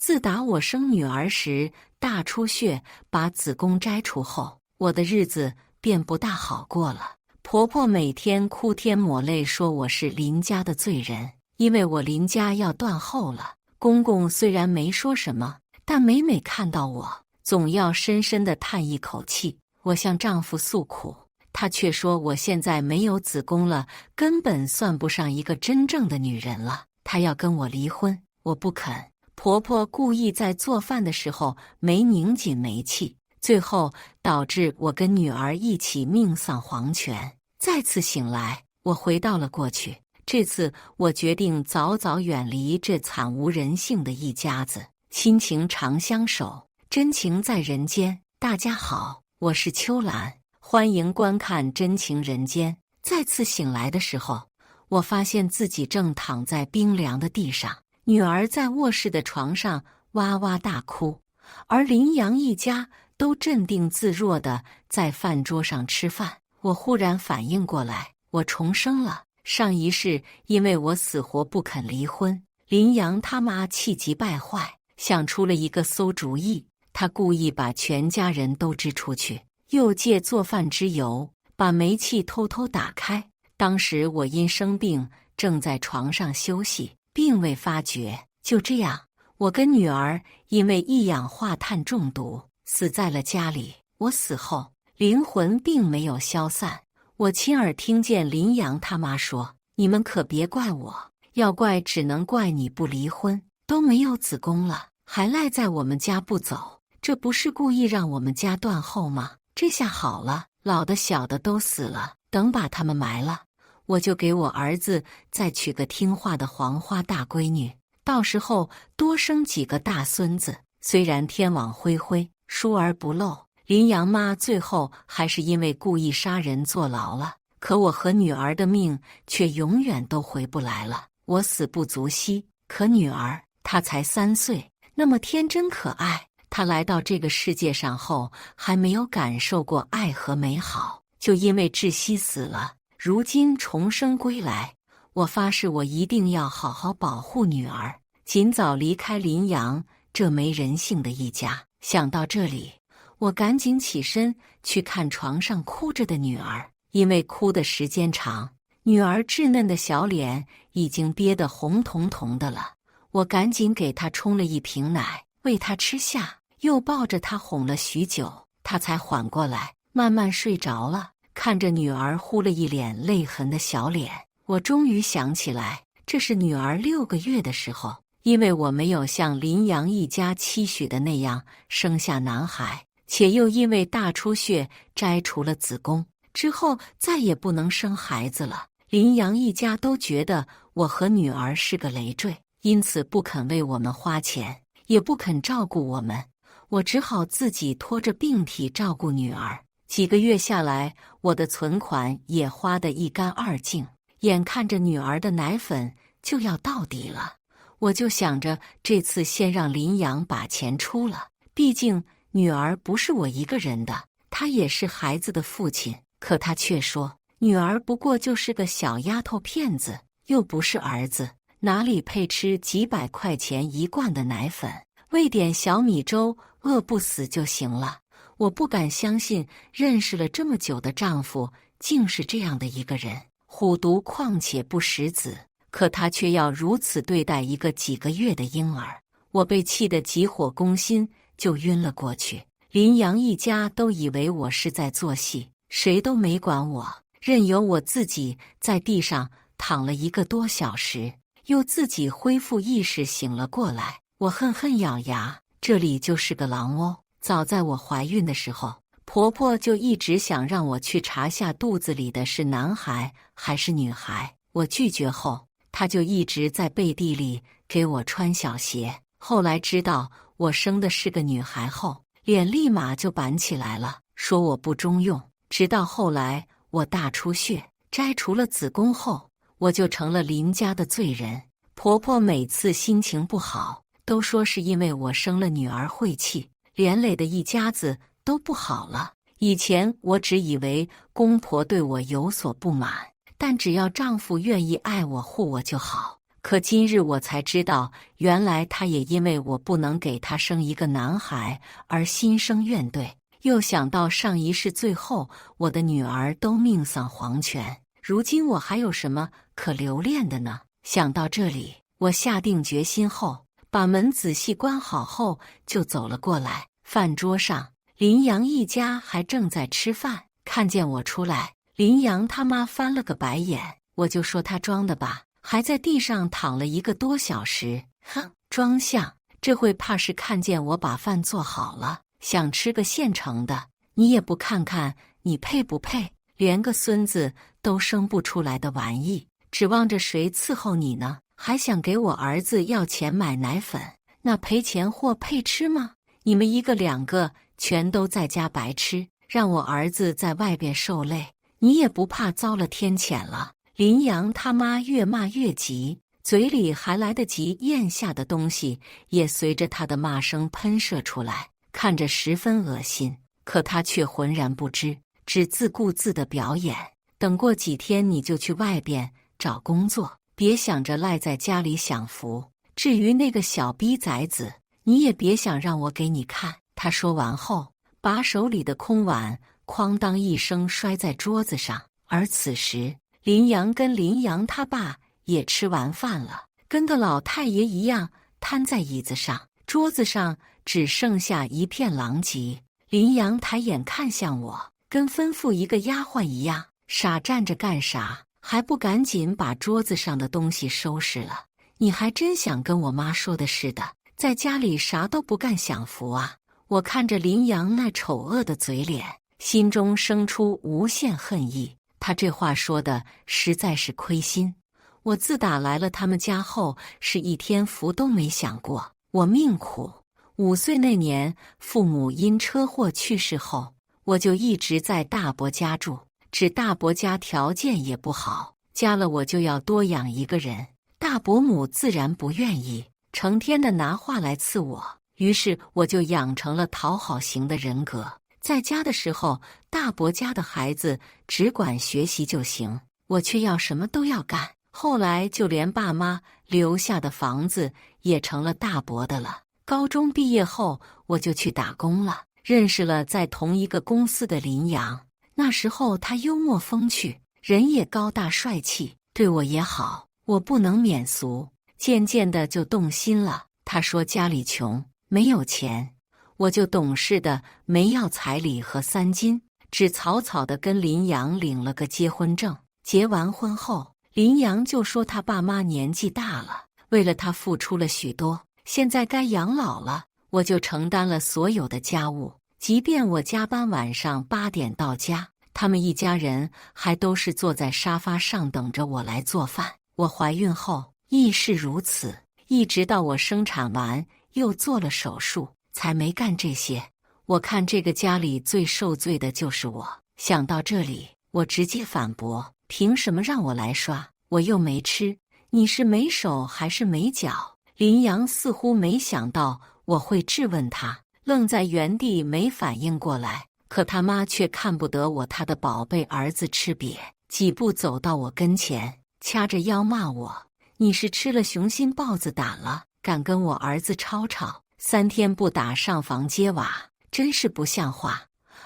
自打我生女儿时大出血，把子宫摘除后，我的日子便不大好过了。婆婆每天哭天抹泪说我是林家的罪人，因为我林家要断后了。公公虽然没说什么，但每每看到我，总要深深地叹一口气。我向丈夫诉苦，他却说我现在没有子宫了，根本算不上一个真正的女人了，他要跟我离婚。我不肯。婆婆故意在做饭的时候没拧紧煤气，最后导致我跟女儿一起命丧黄泉。再次醒来，我回到了过去。这次我决定早早远离这惨无人性的一家子，亲情长相守，真情在人间。大家好，我是秋兰，欢迎观看《真情人间》。再次醒来的时候，我发现自己正躺在冰凉的地上，女儿在卧室的床上哇哇大哭，而林阳一家都镇定自若地在饭桌上吃饭。我忽然反应过来，我重生了。上一世因为我死活不肯离婚，林阳他妈气急败坏，想出了一个馊主意。他故意把全家人都支出去，又借做饭之由把煤气偷偷打开。当时我因生病正在床上休息，并未发觉。就这样，我跟女儿因为一氧化碳中毒死在了家里。我死后，灵魂并没有消散。我亲耳听见林阳他妈说：“你们可别怪我，要怪只能怪你不离婚，都没有子宫了，还赖在我们家不走，这不是故意让我们家断后吗？这下好了，老的小的都死了，等把他们埋了，我就给我儿子再娶个听话的黄花大闺女，到时候多生几个大孙子。”虽然天网恢恢，疏而不漏，林阳妈最后还是因为故意杀人坐牢了，可我和女儿的命却永远都回不来了。我死不足惜，可女儿她才3岁，那么天真可爱。她来到这个世界上后，还没有感受过爱和美好，就因为窒息死了。如今重生归来，我发誓我一定要好好保护女儿，尽早离开林阳这没人性的一家。想到这里，我赶紧起身去看床上哭着的女儿，因为哭的时间长，女儿稚嫩的小脸已经憋得红彤彤的了。我赶紧给她冲了一瓶奶，喂她吃下，又抱着她哄了许久，她才缓过来，慢慢睡着了。看着女儿糊了一脸泪痕的小脸，我终于想起来，这是女儿6个月的时候，因为我没有像林阳一家期许的那样生下男孩，且又因为大出血摘除了子宫，之后再也不能生孩子了。林阳一家都觉得我和女儿是个累赘，因此不肯为我们花钱，也不肯照顾我们。我只好自己拖着病体照顾女儿。几个月下来，我的存款也花得一干二净，眼看着女儿的奶粉就要到底了，我就想着这次先让林阳把钱出了，毕竟女儿不是我一个人的，他也是孩子的父亲。可他却说，女儿不过就是个小丫头片子，又不是儿子，哪里配吃几百块钱一罐的奶粉，喂点小米粥，饿不死就行了。我不敢相信，认识了这么久的丈夫竟是这样的一个人。虎毒况且不食子，可他却要如此对待一个几个月的婴儿。我被气得急火攻心，就晕了过去。林阳一家都以为我是在做戏，谁都没管我，任由我自己在地上躺了1个多小时，又自己恢复意识醒了过来。我恨恨咬牙，这里就是个狼窝。早在我怀孕的时候，婆婆就一直想让我去查下肚子里的是男孩还是女孩。我拒绝后，她就一直在背地里给我穿小鞋。后来知道我生的是个女孩后，脸立马就板起来了，说我不中用。直到后来我大出血，摘除了子宫后，我就成了林家的罪人。婆婆每次心情不好，都说是因为我生了女儿晦气，连累的一家子都不好了。以前我只以为公婆对我有所不满，但只要丈夫愿意爱我护我就好。可今日我才知道，原来他也因为我不能给他生一个男孩而心生怨怼。又想到上一世最后我的女儿都命丧黄泉，如今我还有什么可留恋的呢？想到这里，我下定决心后，把门仔细关好后就走了过来。饭桌上，林阳一家还正在吃饭，看见我出来，林阳他妈翻了个白眼，我就说他装的吧，还在地上躺了1个多小时，哼，装相。这会怕是看见我把饭做好了，想吃个现成的，你也不看看你配不配，连个孙子都生不出来的玩意，指望着谁伺候你呢？还想给我儿子要钱买奶粉，那赔钱货配吃吗？你们1个2个全都在家白吃，让我儿子在外边受累，你也不怕遭了天谴了？林阳他妈越骂越急，嘴里还来得及咽下的东西也随着他的骂声喷射出来，看着十分恶心。可他却浑然不知，只自顾自的表演。等过几天你就去外边找工作，别想着赖在家里享福。至于那个小逼崽子，你也别想让我给你看。他说完后，把手里的空碗哐当一声摔在桌子上。而此时，林阳跟林阳他爸也吃完饭了，跟个老太爷一样瘫在椅子上，桌子上只剩下一片狼藉。林阳抬眼看向我，跟吩咐一个丫鬟一样，傻站着干啥？还不赶紧把桌子上的东西收拾了？你还真想跟我妈说的似的，在家里啥都不干享福啊？我看着林阳那丑恶的嘴脸，心中生出无限恨意。他这话说的实在是亏心。我自打来了他们家后，是一天福都没享过。我命苦，5岁那年父母因车祸去世后，我就一直在大伯家住。只大伯家条件也不好，加了我就要多养1个人，大伯母自然不愿意，成天的拿话来刺我。于是我就养成了讨好型的人格。在家的时候，大伯家的孩子只管学习就行，我却要什么都要干。后来就连爸妈留下的房子也成了大伯的了。高中毕业后，我就去打工了，认识了在同一个公司的林阳。那时候他幽默风趣，人也高大帅气，对我也好，我不能免俗，渐渐的就动心了。他说家里穷，没有钱，我就懂事的没要彩礼和3金，只草草的跟林阳领了个结婚证。结完婚后，林阳就说他爸妈年纪大了，为了他付出了许多，现在该养老了，我就承担了所有的家务。即便我加班晚上8点到家，他们一家人还都是坐在沙发上等着我来做饭。我怀孕后亦是如此，一直到我生产完又做了手术，才没干这些。我看这个家里最受罪的就是我。想到这里，我直接反驳：凭什么让我来刷？我又没吃，你是没手还是没脚？林阳似乎没想到我会质问他，愣在原地没反应过来。可他妈却看不得我他的宝贝儿子吃瘪，几步走到我跟前，掐着腰骂我：你是吃了雄心豹子胆了，敢跟我儿子吵吵，3天不打上房揭瓦，真是不像话。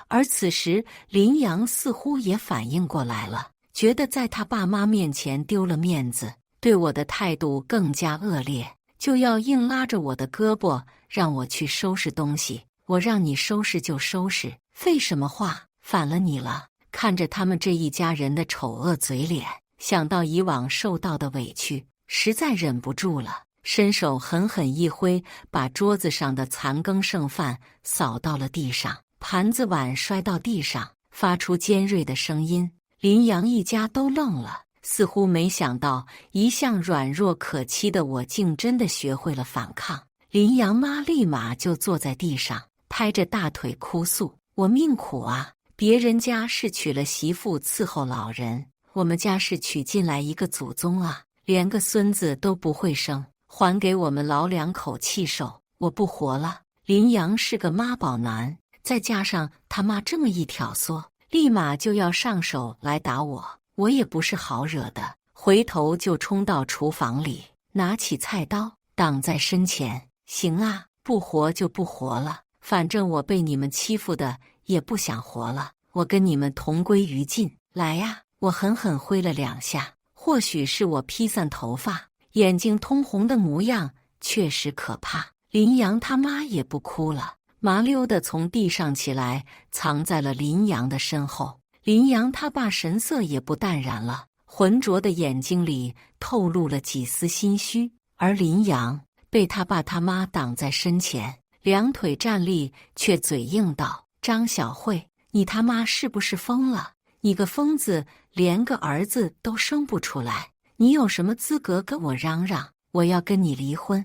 而此时林阳似乎也反应过来了，觉得在他爸妈面前丢了面子，对我的态度更加恶劣，就要硬拉着我的胳膊让我去收拾东西。我让你收拾就收拾，废什么话？反了你了！看着他们这一家人的丑恶嘴脸，想到以往受到的委屈，实在忍不住了，伸手狠狠一挥，把桌子上的残羹剩饭扫到了地上，盘子碗摔到地上，发出尖锐的声音。林阳一家都愣了，似乎没想到一向软弱可欺的我竟真的学会了反抗。林阳妈立马就坐在地上，拍着大腿哭诉：我命苦啊，别人家是娶了媳妇伺候老人，我们家是娶进来一个祖宗啊，连个孙子都不会生，还给我们老2口气受，我不活了。林阳是个妈宝男，再加上他妈这么一挑唆，立马就要上手来打我，我也不是好惹的，回头就冲到厨房里，拿起菜刀挡在身前。行啊，不活就不活了，反正我被你们欺负的也不想活了，我跟你们同归于尽。来呀！我狠狠挥了2下，或许是我披散头发，眼睛通红的模样确实可怕。林阳他妈也不哭了，麻溜地从地上起来，藏在了林阳的身后。林阳他爸神色也不淡然了，浑浊的眼睛里透露了几丝心虚，而林阳被他爸他妈挡在身前，两腿站立，却嘴硬道：“张小慧，你他妈是不是疯了？你个疯子，连个儿子都生不出来，你有什么资格跟我嚷嚷？我要跟你离婚！”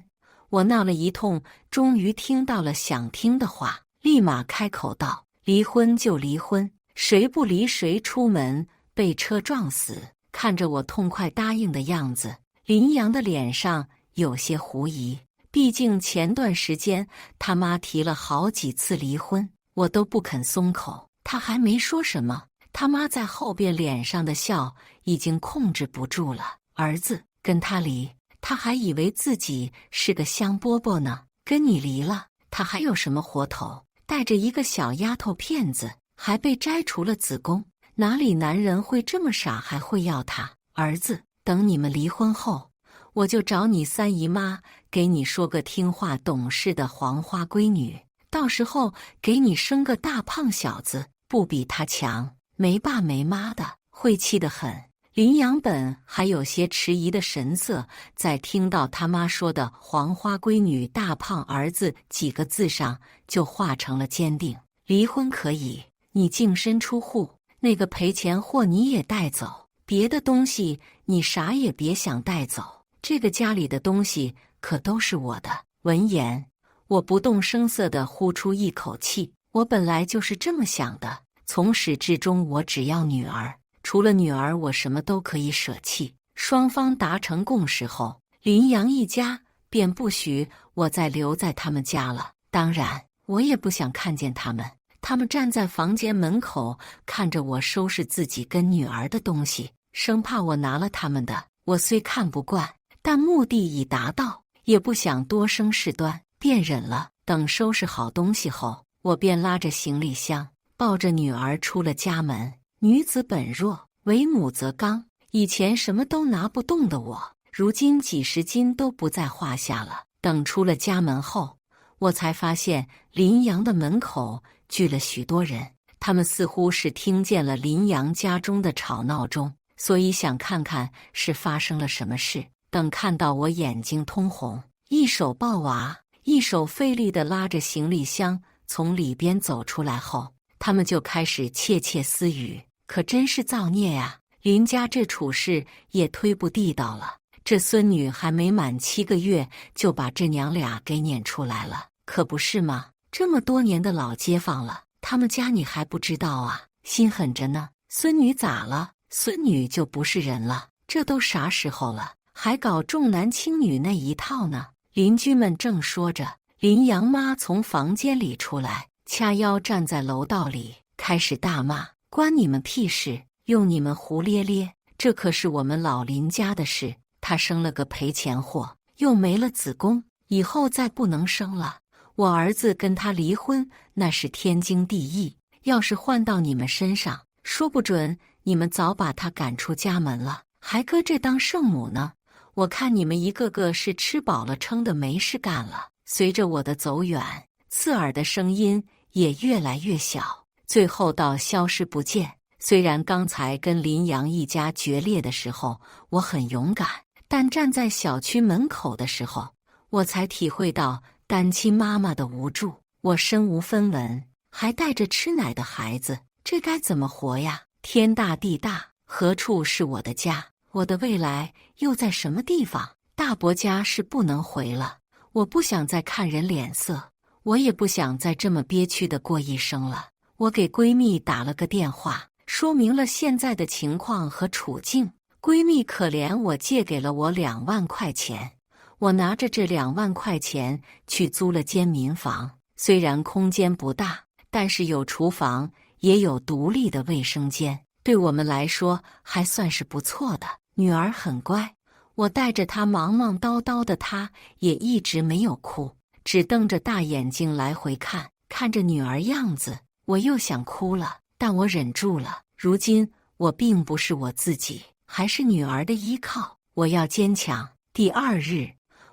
我闹了一通，终于听到了想听的话，立马开口道：“离婚就离婚，谁不离谁出门被车撞死。”看着我痛快答应的样子，林阳的脸上有些狐疑，毕竟前段时间他妈提了好几次离婚，我都不肯松口。他还没说什么，他妈在后边脸上的笑已经控制不住了。儿子跟他离，他还以为自己是个香饽饽呢，跟你离了，他还有什么活头？带着一个小丫头片子，还被摘除了子宫，哪里男人会这么傻，还会要他？儿子，等你们离婚后，我就找你三姨妈给你说个听话懂事的黄花闺女，到时候给你生个大胖小子，不比他强，没爸没妈的，会气得很。林阳本还有些迟疑的神色，在听到他妈说的黄花闺女大胖儿子几个字上，就化成了坚定。离婚可以，你净身出户，那个赔钱货你也带走，别的东西你啥也别想带走，这个家里的东西可都是我的。闻言，我不动声色地呼出一口气，我本来就是这么想的，从始至终我只要女儿，除了女儿我什么都可以舍弃。双方达成共识后，林阳一家便不许我再留在他们家了，当然我也不想看见他们。他们站在房间门口，看着我收拾自己跟女儿的东西，生怕我拿了他们的。我虽看不惯，但目的已达到，也不想多生事端，便忍了。等收拾好东西后，我便拉着行李箱，抱着女儿出了家门。女子本弱，为母则刚。以前什么都拿不动的我，如今几十斤都不在话下了。等出了家门后，我才发现林阳的门口聚了许多人，他们似乎是听见了林阳家中的吵闹中，所以想看看是发生了什么事。等看到我眼睛通红，一手抱娃，一手费力地拉着行李箱从里边走出来后，他们就开始窃窃私语。可真是造孽呀！林家这处事也忒不地道了，这孙女还没满7个月就把这娘俩给撵出来了，可不是吗？这么多年的老街坊了，他们家你还不知道啊？心狠着呢。孙女咋了？孙女就不是人了？这都啥时候了，还搞重男轻女那一套呢？邻居们正说着，林阳妈从房间里出来，掐腰站在楼道里，开始大骂：“关你们屁事！用你们胡咧咧！这可是我们老林家的事。她生了个赔钱货，又没了子宫，以后再不能生了。我儿子跟她离婚，那是天经地义。要是换到你们身上，说不准你们早把她赶出家门了，还搁这当圣母呢。我看你们一个个是吃饱了撑的没事干了。”随着我的走远，刺耳的声音也越来越小，最后到消失不见。虽然刚才跟林阳一家决裂的时候我很勇敢，但站在小区门口的时候，我才体会到单亲妈妈的无助。我身无分文，还带着吃奶的孩子，这该怎么活呀？天大地大，何处是我的家？我的未来又在什么地方？大伯家是不能回了，我不想再看人脸色，我也不想再这么憋屈地过一生了。我给闺蜜打了个电话，说明了现在的情况和处境。闺蜜可怜我，借给了我2万块钱。我拿着这2万块钱去租了间民房，虽然空间不大，但是有厨房，也有独立的卫生间，对我们来说还算是不错的。女儿很乖，我带着她忙忙叨叨的，她也一直没有哭，只瞪着大眼睛来回看，看着女儿样子，我又想哭了，但我忍住了。如今我并不是我自己，还是女儿的依靠，我要坚强。第2日，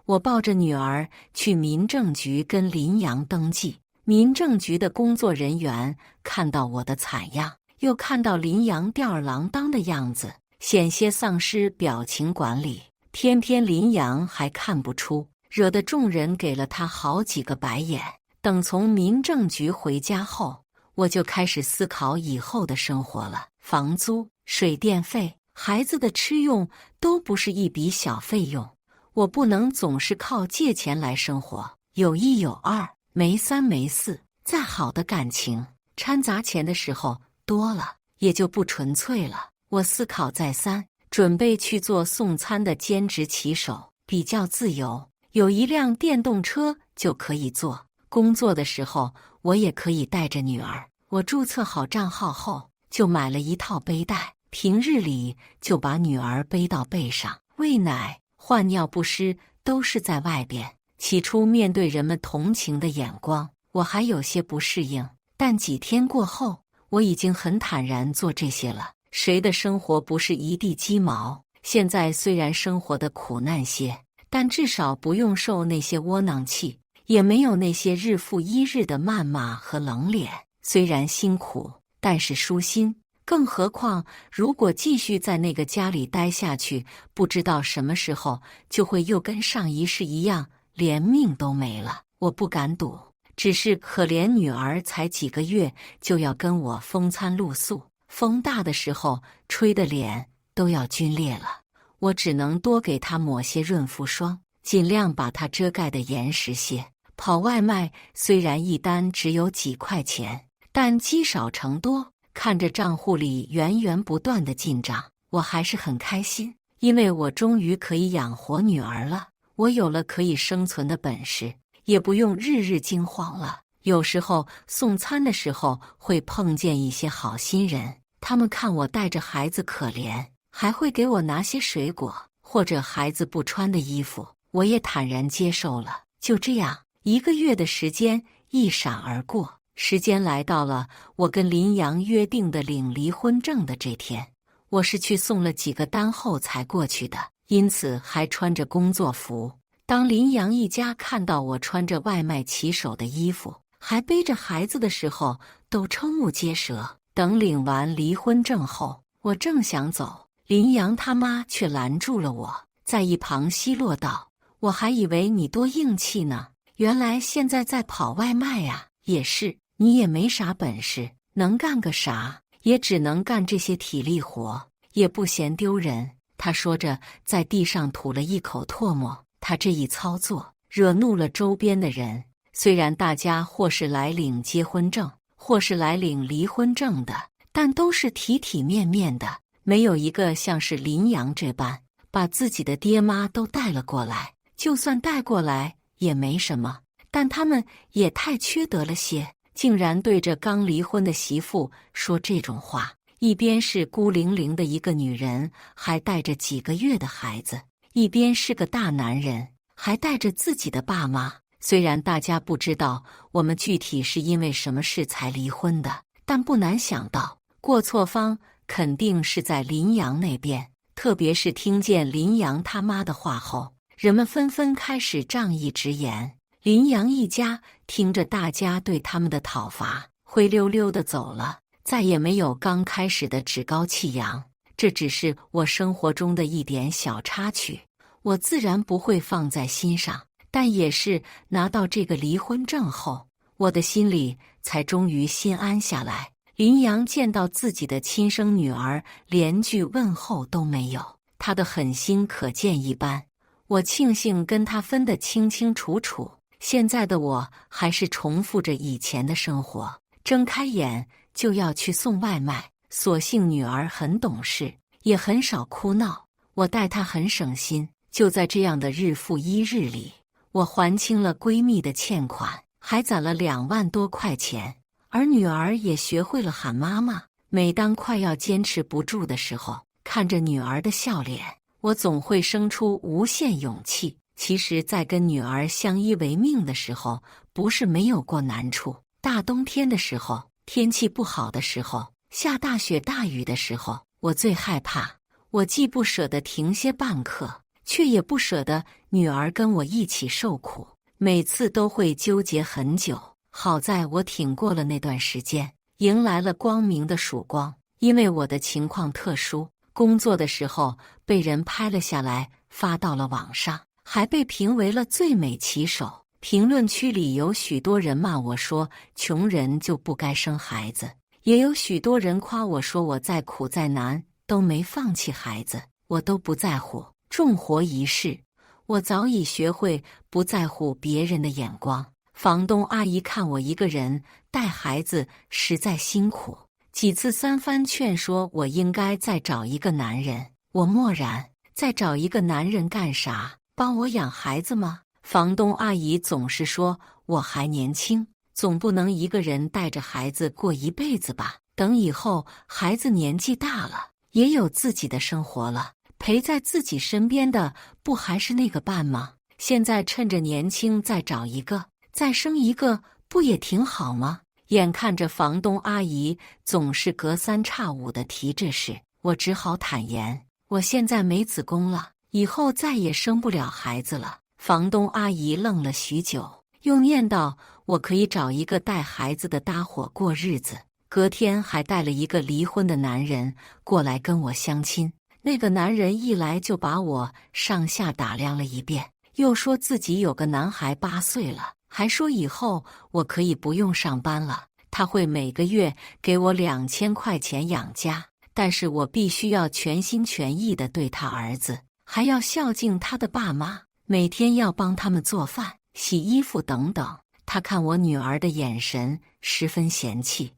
我抱着女儿去民政局跟林阳登记。民政局的工作人员看到我的惨样，又看到林阳吊儿郎当的样子，险些丧失表情管理。偏偏林阳还看不出，惹得众人给了他好几个白眼。等从民政局回家后，我就开始思考以后的生活了。房租、水电费、孩子的吃用都不是一笔小费用，我不能总是靠借钱来生活。有一有二，没三没四，再好的感情掺杂钱的时候多了，也就不纯粹了。我思考再三，准备去做送餐的兼职骑手，比较自由，有一辆电动车就可以坐。工作的时候我也可以带着女儿。我注册好账号后，就买了一套背带，平日里就把女儿背到背上，喂奶、换尿不湿都是在外边。起初面对人们同情的眼光，我还有些不适应，但几天过后，我已经很坦然做这些了。谁的生活不是一地鸡毛？现在虽然生活的苦难些，但至少不用受那些窝囊气，也没有那些日复一日的谩骂和冷脸。虽然辛苦，但是舒心。更何况，如果继续在那个家里待下去，不知道什么时候就会又跟上一世一样，连命都没了。我不敢赌，只是可怜女儿才几个月就要跟我风餐露宿，风大的时候吹的脸都要皲裂了。我只能多给她抹些润肤霜，尽量把她遮盖得严实些。跑外卖虽然一单只有几块钱，但积少成多，看着账户里源源不断的进账，我还是很开心，因为我终于可以养活女儿了。我有了可以生存的本事，也不用日日惊慌了。有时候送餐的时候会碰见一些好心人，他们看我带着孩子可怜，还会给我拿些水果或者孩子不穿的衣服，我也坦然接受了。就这样，1个月的时间一闪而过。时间来到了我跟林阳约定的领离婚证的这天，我是去送了几个单后才过去的，因此还穿着工作服。当林阳一家看到我穿着外卖骑手的衣服，还背着孩子的时候，都瞠目结舌。等领完离婚证后，我正想走，林阳他妈却拦住了我，在一旁奚落道：“我还以为你多硬气呢，原来现在在跑外卖呀！也是。你也没啥本事，能干个啥？也只能干这些体力活，也不嫌丢人。”他说着，在地上吐了一口唾沫。他这一操作，惹怒了周边的人。虽然大家或是来领结婚证，或是来领离婚证的，但都是体体面面的，没有一个像是林阳这般，把自己的爹妈都带了过来。就算带过来，也没什么，但他们也太缺德了些。竟然对着刚离婚的媳妇说这种话，一边是孤零零的一个女人，还带着几个月的孩子，一边是个大男人，还带着自己的爸妈。虽然大家不知道我们具体是因为什么事才离婚的，但不难想到，过错方肯定是在林阳那边。特别是听见林阳他妈的话后，人们纷纷开始仗义直言。林阳一家听着大家对他们的讨伐，灰溜溜地走了，再也没有刚开始的趾高气扬。这只是我生活中的一点小插曲，我自然不会放在心上。但也是拿到这个离婚证后，我的心里才终于心安下来。林阳见到自己的亲生女儿，连句问候都没有，他的狠心可见一斑。我庆幸跟他分得清清楚楚。现在的我还是重复着以前的生活，睁开眼就要去送外卖。所幸女儿很懂事，也很少哭闹，我待她很省心。就在这样的日复一日里，我还清了闺蜜的欠款，还攒了2万多块钱，而女儿也学会了喊妈妈。每当快要坚持不住的时候，看着女儿的笑脸，我总会生出无限勇气。其实，在跟女儿相依为命的时候，不是没有过难处。大冬天的时候，天气不好的时候，下大雪大雨的时候，我最害怕。我既不舍得停歇半刻，却也不舍得女儿跟我一起受苦，每次都会纠结很久。好在我挺过了那段时间，迎来了光明的曙光。因为我的情况特殊，工作的时候被人拍了下来，发到了网上，还被评为了最美骑手。评论区里有许多人骂我说，穷人就不该生孩子，也有许多人夸我说我再苦再难都没放弃孩子。我都不在乎，重活一世。我早已学会不在乎别人的眼光。房东阿姨看我一个人带孩子实在辛苦，几次三番劝说我应该再找一个男人。我默然，再找一个男人干啥？帮我养孩子吗？房东阿姨总是说我还年轻，总不能一个人带着孩子过一辈子吧？等以后孩子年纪大了，也有自己的生活了，陪在自己身边的不还是那个伴吗？现在趁着年轻再找一个，再生一个，不也挺好吗？眼看着房东阿姨总是隔三差五地提这事，我只好坦言，我现在没子宫了，以后再也生不了孩子了。房东阿姨愣了许久，又念叨我可以找一个带孩子的搭伙过日子。隔天还带了一个离婚的男人过来跟我相亲。那个男人一来就把我上下打量了一遍，又说自己有个男孩8岁了，还说以后我可以不用上班了，他会每个月给我2000块钱养家，但是我必须要全心全意地对他儿子，还要孝敬他的爸妈，每天要帮他们做饭、洗衣服等等。他看我女儿的眼神十分嫌弃，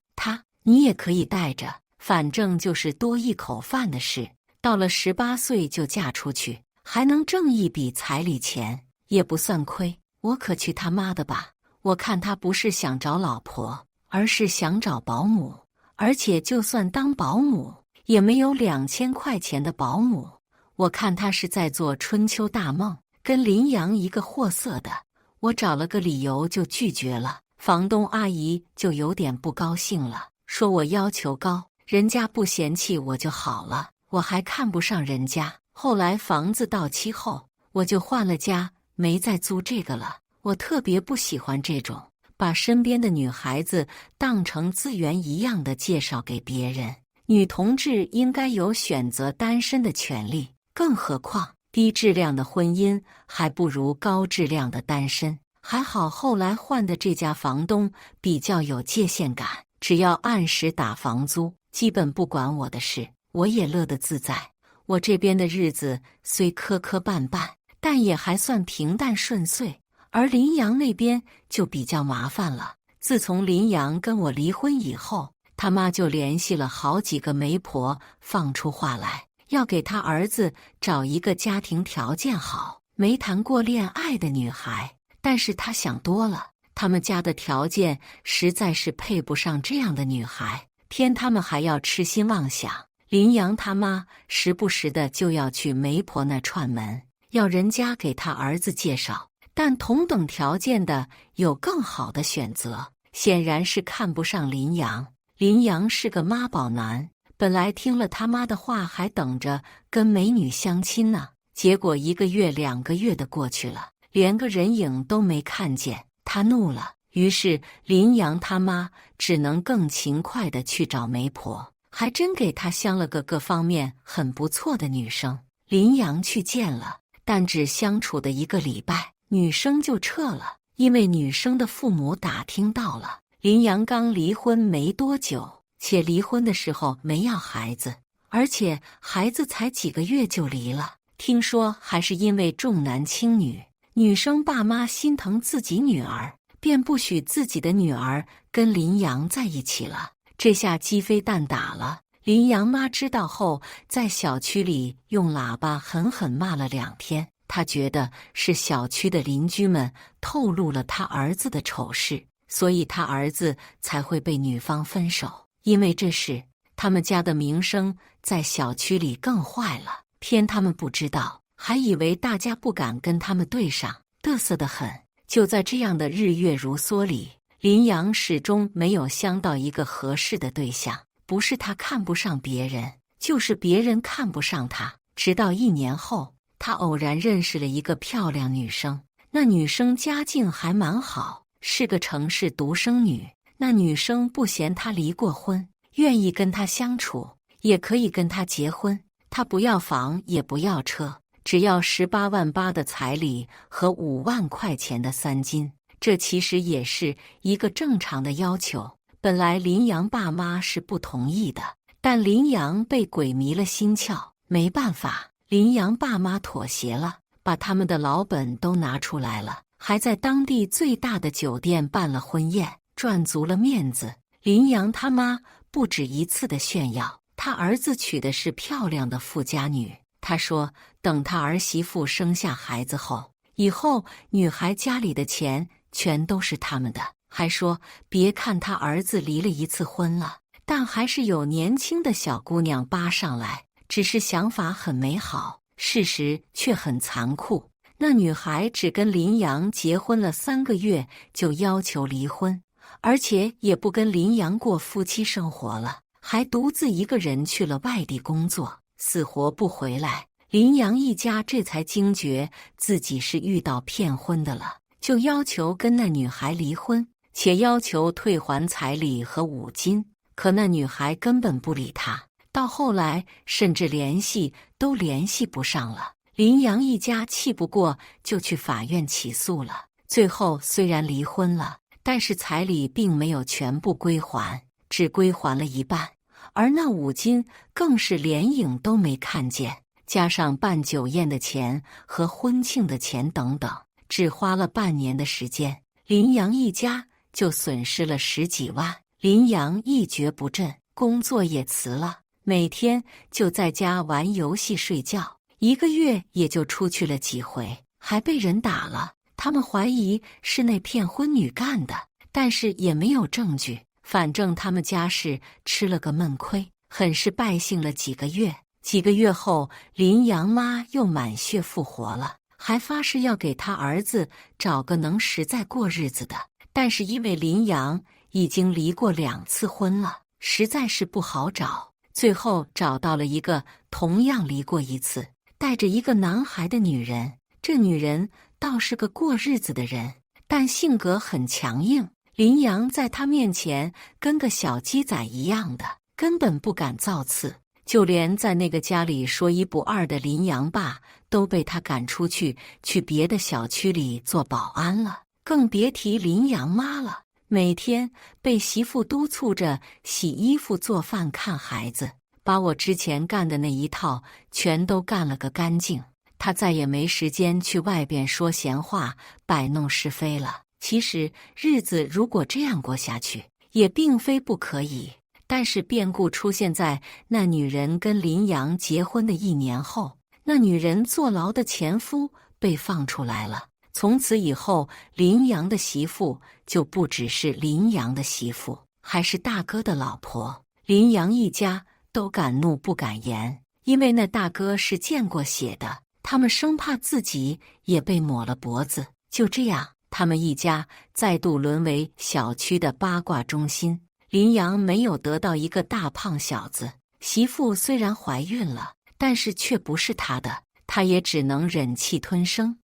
你也可以带着，反正就是多一口饭的事。到了18岁就嫁出去，还能挣一笔彩礼钱，也不算亏。我可去他妈的吧！我看他不是想找老婆，而是想找保姆，而且就算当保姆，也没有2000块钱的保姆。我看他是在做春秋大梦，跟林阳一个货色的。我找了个理由就拒绝了，房东阿姨就有点不高兴了，说我要求高，人家不嫌弃我就好了，我还看不上人家。后来房子到期后，我就换了家，没再租这个了。我特别不喜欢这种把身边的女孩子当成资源一样的介绍给别人。女同志应该有选择单身的权利，更何况低质量的婚姻还不如高质量的单身。还好后来换的这家房东比较有界限感，只要按时打房租，基本不管我的事，我也乐得自在。我这边的日子虽磕磕绊绊，但也还算平淡顺遂，而林阳那边就比较麻烦了。自从林阳跟我离婚以后，他妈就联系了好几个媒婆，放出话来，要给他儿子找一个家庭条件好、没谈过恋爱的女孩。但是他想多了，他们家的条件实在是配不上这样的女孩，偏他们还要痴心妄想。林阳他妈时不时的就要去媒婆那串门，要人家给他儿子介绍，但同等条件的有更好的选择，显然是看不上林阳。林阳是个妈宝男，本来听了他妈的话还等着跟美女相亲呢，结果1个月2个月的过去了，连个人影都没看见。他怒了，于是林阳他妈只能更勤快地去找媒婆，还真给他相了个各方面很不错的女生。林阳去见了，但只相处的1个礼拜，女生就撤了，因为女生的父母打听到了林阳刚离婚没多久，且离婚的时候没要孩子，而且孩子才几个月就离了，听说还是因为重男轻女。女生爸妈心疼自己女儿，便不许自己的女儿跟林阳在一起了。这下鸡飞蛋打了。林阳妈知道后，在小区里用喇叭狠狠骂了2天。她觉得是小区的邻居们透露了她儿子的丑事，所以她儿子才会被女方分手。因为这事，他们家的名声在小区里更坏了。偏他们不知道，还以为大家不敢跟他们对上，嘚瑟得很。就在这样的日月如梭里，林阳始终没有相到一个合适的对象，不是他看不上别人，就是别人看不上他。直到1年后，他偶然认识了一个漂亮女生，那女生家境还蛮好，是个城市独生女。那女生不嫌他离过婚，愿意跟他相处，也可以跟他结婚。他不要房也不要车，只要18万8的彩礼和5万块钱的3金。这其实也是一个正常的要求。本来林阳爸妈是不同意的，但林阳被鬼迷了心窍，没办法，林阳爸妈妥协了，把他们的老本都拿出来了，还在当地最大的酒店办了婚宴，赚足了面子。林阳他妈不止一次的炫耀，他儿子娶的是漂亮的富家女。他说，等他儿媳妇生下孩子后，以后女孩家里的钱全都是他们的。还说，别看他儿子离了1次婚了，但还是有年轻的小姑娘扒上来，只是想法很美好，事实却很残酷。那女孩只跟林阳结婚了3个月就要求离婚，而且也不跟林阳过夫妻生活了，还独自一个人去了外地工作，死活不回来。林阳一家这才惊觉自己是遇到骗婚的了，就要求跟那女孩离婚，且要求退还彩礼和5金。可那女孩根本不理他，到后来甚至联系都联系不上了。林阳一家气不过，就去法院起诉了。最后虽然离婚了，但是彩礼并没有全部归还，只归还了1半，而那5金更是连影都没看见。加上办酒宴的钱和婚庆的钱等等，只花了半年的时间，林阳一家就损失了10几万。林阳一蹶不振，工作也辞了，每天就在家玩游戏睡觉，1个月也就出去了几回，还被人打了。他们怀疑是那骗婚女干的，但是也没有证据。反正他们家是吃了个闷亏，很是败兴了几个月。几个月后，林阳妈又满血复活了，还发誓要给他儿子找个能实在过日子的。但是因为林阳已经离过2次婚了，实在是不好找。最后找到了一个同样离过1次，带着一个男孩的女人。这女人倒是个过日子的人，但性格很强硬。林阳在她面前跟个小鸡仔一样的，根本不敢造次。就连在那个家里说1不2的林阳爸都被他赶出去，去别的小区里做保安了，更别提林阳妈了。每天被媳妇督促着洗衣服、做饭、看孩子，把我之前干的那一套全都干了个干净。他再也没时间去外边说闲话、摆弄是非了。其实日子如果这样过下去，也并非不可以。但是变故出现在那女人跟林阳结婚的1年后，那女人坐牢的前夫被放出来了。从此以后，林阳的媳妇就不只是林阳的媳妇，还是大哥的老婆。林阳一家都敢怒不敢言，因为那大哥是见过血的，他们生怕自己也被抹了脖子。就这样，他们一家再度沦为小区的八卦中心。林阳没有得到一个大胖小子，媳妇虽然怀孕了，但是却不是他的，他也只能忍气吞声。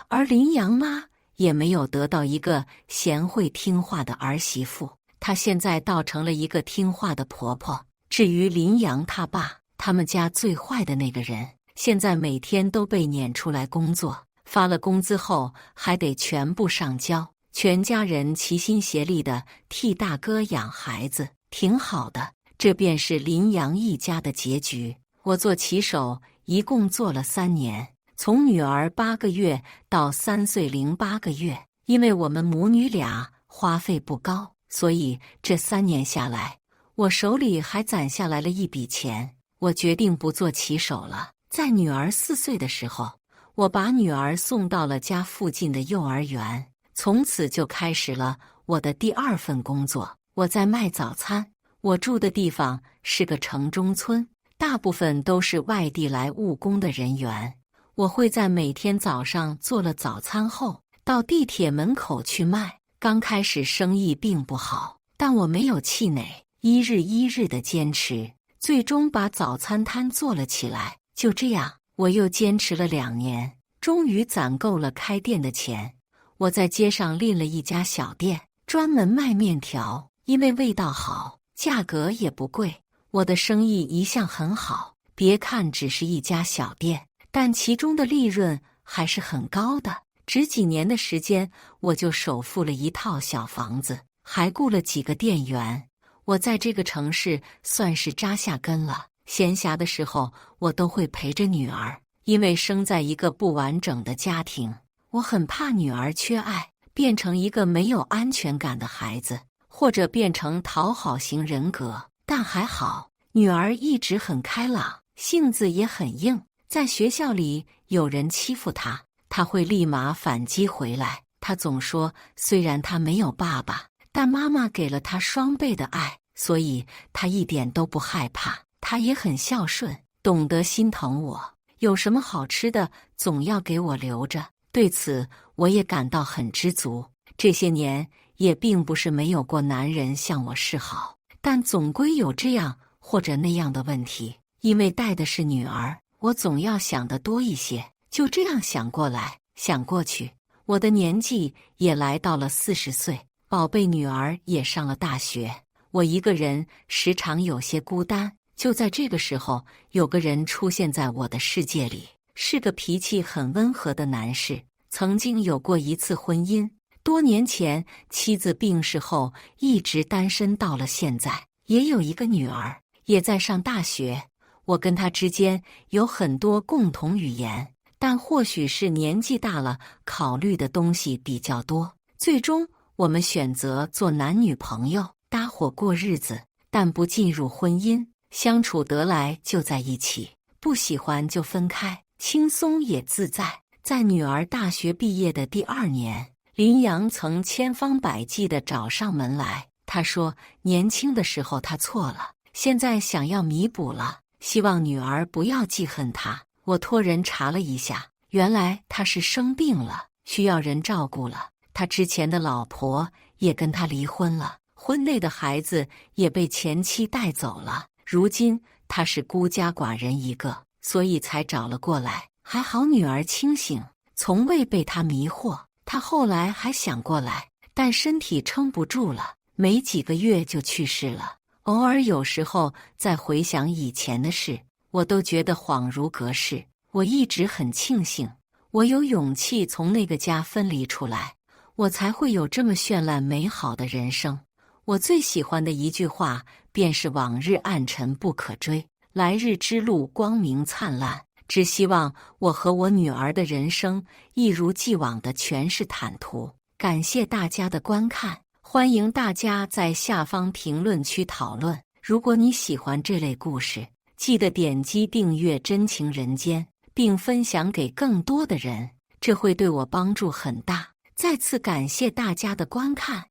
而林阳妈也没有得到一个贤惠听话的儿媳妇，她现在倒成了一个听话的婆婆。至于林阳他爸，他们家最坏的那个人，现在每天都被撵出来工作，发了工资后还得全部上交。全家人齐心协力地替大哥养孩子，挺好的。这便是林阳一家的结局。我做骑手一共做了3年，从女儿8个月到3岁零8个月。因为我们母女俩花费不高，所以这3年下来，我手里还攒下来了一笔钱。我决定不做骑手了。在女儿4岁的时候，我把女儿送到了家附近的幼儿园。从此就开始了我的第2份工作，我在卖早餐。我住的地方是个城中村，大部分都是外地来务工的人员。我会在每天早上做了早餐后，到地铁门口去卖。刚开始生意并不好，但我没有气馁，一日一日的坚持，最终把早餐摊做了起来。就这样，我又坚持了2年，终于攒够了开店的钱。我在街上另了一家小店，专门卖面条，因为味道好，价格也不贵。我的生意一向很好，别看只是一家小店，但其中的利润还是很高的。只几年的时间，我就首付了一套小房子，还雇了几个店员。我在这个城市算是扎下根了。闲暇的时候，我都会陪着女儿，因为生在一个不完整的家庭，我很怕女儿缺爱，变成一个没有安全感的孩子，或者变成讨好型人格。但还好，女儿一直很开朗，性子也很硬。在学校里有人欺负她，她会立马反击回来。她总说，虽然她没有爸爸，但妈妈给了她双倍的爱，所以她一点都不害怕。她也很孝顺，懂得心疼我，有什么好吃的总要给我留着。对此，我也感到很知足。这些年也并不是没有过男人向我示好，但总归有这样或者那样的问题。因为带的是女儿，我总要想得多一些。就这样想过来，想过去，我的年纪也来到了40岁，宝贝女儿也上了大学。我一个人时常有些孤单。就在这个时候，有个人出现在我的世界里，是个脾气很温和的男士。曾经有过一次婚姻，多年前妻子病逝后，一直单身到了现在，也有一个女儿，也在上大学。我跟他之间有很多共同语言，但或许是年纪大了，考虑的东西比较多。最终，我们选择做男女朋友，搭伙过日子，但不进入婚姻。相处得来就在一起，不喜欢就分开，轻松也自在。在女儿大学毕业的第2年，林阳曾千方百计地找上门来。他说，年轻的时候他错了，现在想要弥补了，希望女儿不要记恨他。我托人查了一下，原来他是生病了，需要人照顾了。他之前的老婆也跟他离婚了，婚内的孩子也被前妻带走了。如今他是孤家寡人一个，所以才找了过来。还好女儿清醒，从未被他迷惑。他后来还想过来，但身体撑不住了，没几个月就去世了。偶尔有时候再回想以前的事，我都觉得恍如隔世。我一直很庆幸，我有勇气从那个家分离出来，我才会有这么绚烂美好的人生。我最喜欢的一句话便是往日暗沉不可追，来日之路光明灿烂。只希望我和我女儿的人生一如既往的全是坦途。感谢大家的观看，欢迎大家在下方评论区讨论。如果你喜欢这类故事，记得点击订阅真情人间，并分享给更多的人，这会对我帮助很大。再次感谢大家的观看。